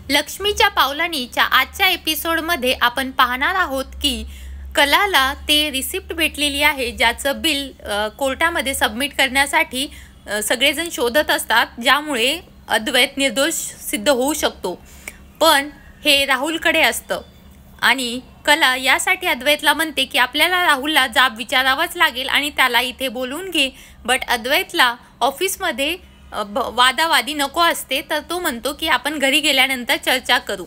लक्ष्मीच्या पावलांनीच्या आजच्या एपिसोडमध्ये आपण पाहणार आहोत की कलाला ते रिसिप्ट भेटलेली आहे, ज्याचं बिल कोर्टामध्ये सबमिट करण्यासाठी सगळेजण शोधत असतात, ज्यामुळे अद्वैत निर्दोष सिद्ध होऊ शकतो. पण हे राहुलकडे असतं आणि कला यासाठी अद्वैतला म्हणते की आपल्याला राहुलला जाब विचारावाच लागेल आणि त्याला इथे बोलवून घे. बट अद्वैतला ऑफिसमध्ये वादावादी नको असते, तर तो म्हणतो की आपण घरी गेल्यानंतर चर्चा करू.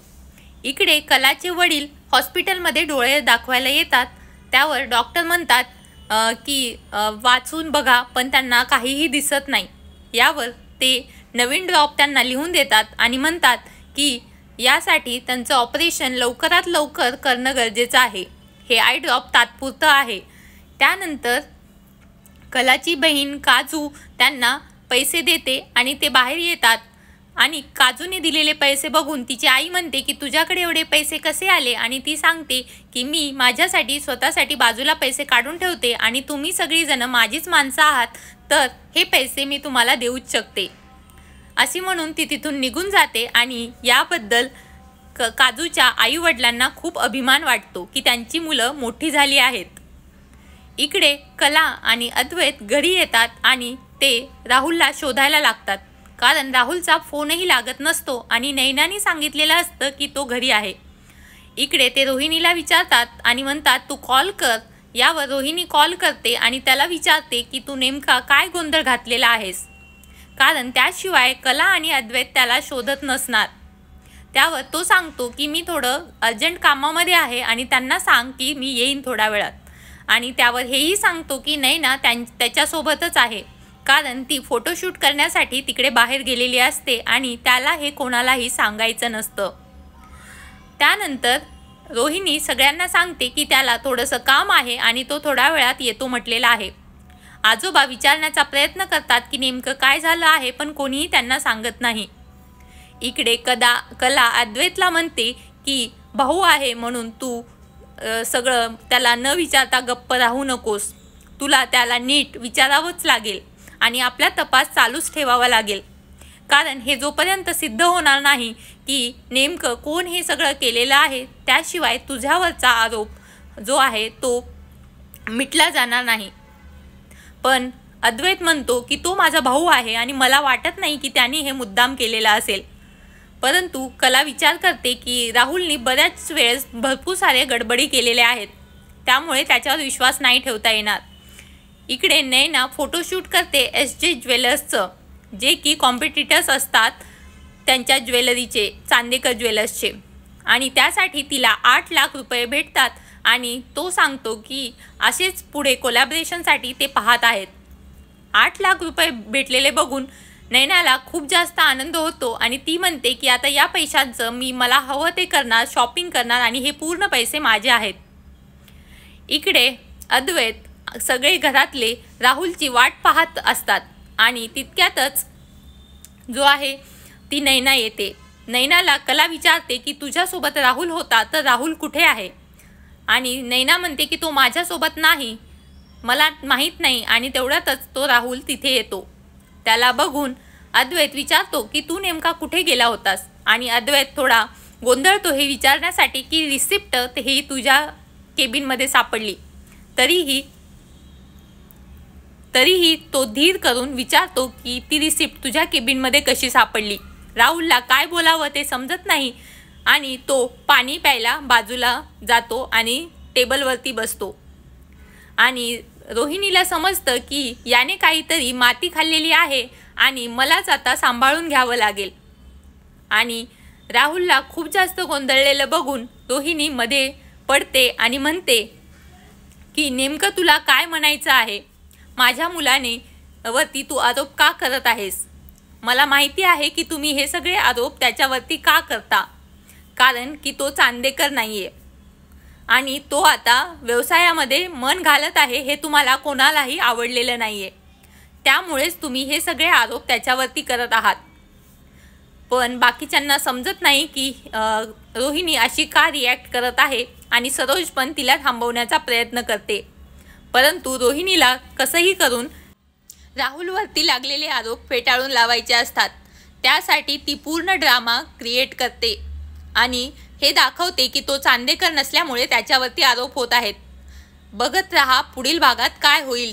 इकडे कलाचे वडील हॉस्पिटलमध्ये डोळे दाखवायला येतात. त्यावर डॉक्टर म्हणतात की वाचून बघा, पण त्यांना काहीही दिसत नाही. यावर ते नवीन ड्रॉप त्यांना लिहून देतात आणि म्हणतात की यासाठी त्यांचं ऑपरेशन लवकरात लवकर करणं गरजेचं आहे. हे आय ड्रॉप तात्पुरतं आहे. त्यानंतर कलाची बहीण काजू त्यांना पैसे देते आणि ते बाहेर येतात आणि काजूने दिलेले पैसे बघून तिची आई म्हणते की तुझ्याकडे एवढे पैसे कसे आले, आणि ती सांगते की मी माझ्यासाठी स्वतःसाठी बाजूला पैसे काढून ठेवते आणि तुम्ही सगळीजणं माझीच माणसं आहात, तर हे पैसे मी तुम्हाला देऊच शकते. अशी म्हणून ती तिथून निघून जाते आणि याबद्दल काजूच्या आईवडिलांना खूप अभिमान वाटतो की त्यांची मुलं मोठी झाली आहेत. इकडे कला आणि अद्वैत घरी येतात आणि ते राहुलला शोधायला लागतात, कारण राहुलचा फोनही लागत नसतो आणि नैनाने सांगितलेलं असतं की तो घरी आहे. इकडे ते रोहिणीला विचारतात आणि म्हणतात तू कॉल कर. यावर रोहिणी कॉल करते आणि त्याला विचारते की तू नेमका काय गोंधळ घातलेला आहेस, कारण त्याशिवाय कला आणि अद्वैत त्याला शोधत नसणार. त्यावर तो सांगतो की मी थोडं अर्जंट कामामध्ये आहे आणि त्यांना सांग की मी येईन थोड्या वेळात. आणि त्यावर हेही सांगतो की नैना त्याच्यासोबतच आहे, कारण ती फोटोशूट करण्यासाठी तिकडे बाहेर गेलेली असते आणि त्याला हे कोणालाही सांगायचं नसतं. त्यानंतर रोहिणी सगळ्यांना सांगते की त्याला थोडंसं काम आहे आणि तो थोड्या वेळात येतो म्हटलेला आहे. आजोबा विचारण्याचा प्रयत्न करतात की नेमकं काय झालं आहे, पण कोणीही त्यांना सांगत नाही. इकडे कला अद्वैतला म्हणते की भाऊ आहे म्हणून तू सगळं त्याला न विचारता गप्प राहू नकोस. तुला त्याला नीट विचारावंच लागेल आणि आपला तपास चालूच ठेवावा लागेल, कारण हे जोपर्यंत सिद्ध होणार नाही की नेमकं कोण हे सगळं केलेलं आहे, त्याशिवाय तुझ्यावरचा आरोप जो आहे तो मिटला जाणार नाही. पण अद्वैत म्हणतो की तो माझा भाऊ आहे आणि मला वाटत नाही की त्याने हे मुद्दाम केलेलं असेल. परंतु कला विचार करते की राहुलने बऱ्याच वेळेस भरपूर सारे गडबडी केलेल्या आहेत, त्यामुळे त्याच्यावर विश्वास नाही ठेवता येणार. इकडे नैना फोटोशूट करते SJ ज्वेलर्सचं, जे की कॉम्पिटिटर्स असतात त्यांच्या ज्वेलरीचे, चांदेकर ज्वेलर्सचे, आणि त्यासाठी तिला 8 लाख रुपये भेटतात आणि तो सांगतो की असेच पुढे कोलॅबरेशनसाठी ते पाहत आहेत. 8 लाख रुपये भेटलेले बघून नैनाला खूप जास्त आनंद होतो आणि ती म्हणते की आता या पैशांचं मी मला हवं ते करणार, शॉपिंग करणार आणि हे पूर्ण पैसे माझे आहेत. इकडे अद्वैत सगळे घरातले राहुलची वाट पाहत असतात आणि तितक्यातच जो आहे ती नैना येते. नैनाला कला विचारते की तुझ्यासोबत राहुल होता, तर राहुल कुठे आहे? आणि नैना म्हणते की तो माझ्यासोबत नाही, मला माहीत नाही. आणि तेवढ्यातच तो राहुल तिथे येतो. त्याला बघून अद्वैत विचारतो की तू नेमका कुठे गेला होतास? आणि अद्वैत थोडा गोंधळतो हे विचारण्यासाठी की रिसिप्ट ही तुझ्या केबिनमध्ये सापडली. तरीही तो धीर करून विचारतो की ती रिसिप्ट तुझ्या केबिनमध्ये कशी सापडली. राहुलला काय बोलावं ते समजत नाही आणि तो पाणी प्यायला बाजूला जातो आणि टेबलवरती बसतो. आणि रोहिणीला समजतं की याने काहीतरी माती खाल्लेली आहे आणि मलाच आता सांभाळून घ्यावं लागेल. आणि राहुलला खूप जास्त गोंधळलेलं बघून रोहिणी मध्ये पडते आणि म्हणते की नेमकं तुला काय म्हणायचं आहे? माझ्या मुलाने वरती तू आरोप का करत आहेस? मला माहिती आहे की तुम्ही हे सगळे आरोप त्याच्यावरती का करता, कारण की तो चांदेकर नाही आहे आणि तो आता व्यवसायामध्ये मन घालत आहे, हे तुम्हाला कोणालाही आवडलेलं नाही आहे. त्यामुळेच तुम्ही हे सगळे आरोप त्याच्यावरती करत आहात. पण बाकीच्यांना समजत नाही की रोहिणी अशी का रिॲक्ट करत आहे आणि सरोज पण तिला थांबवण्याचा प्रयत्न करते. परंतु रोहिणीला कसंही करून राहुलवरती लागलेले आरोप फेटाळून लावायचे असतात. त्यासाठी ती पूर्ण ड्रामा क्रिएट करते आणि हे दाखवते की तो चांदेकर नसल्यामुळे त्याच्यावरती आरोप होत आहेत. बघत रहा पुढील भागात काय होईल.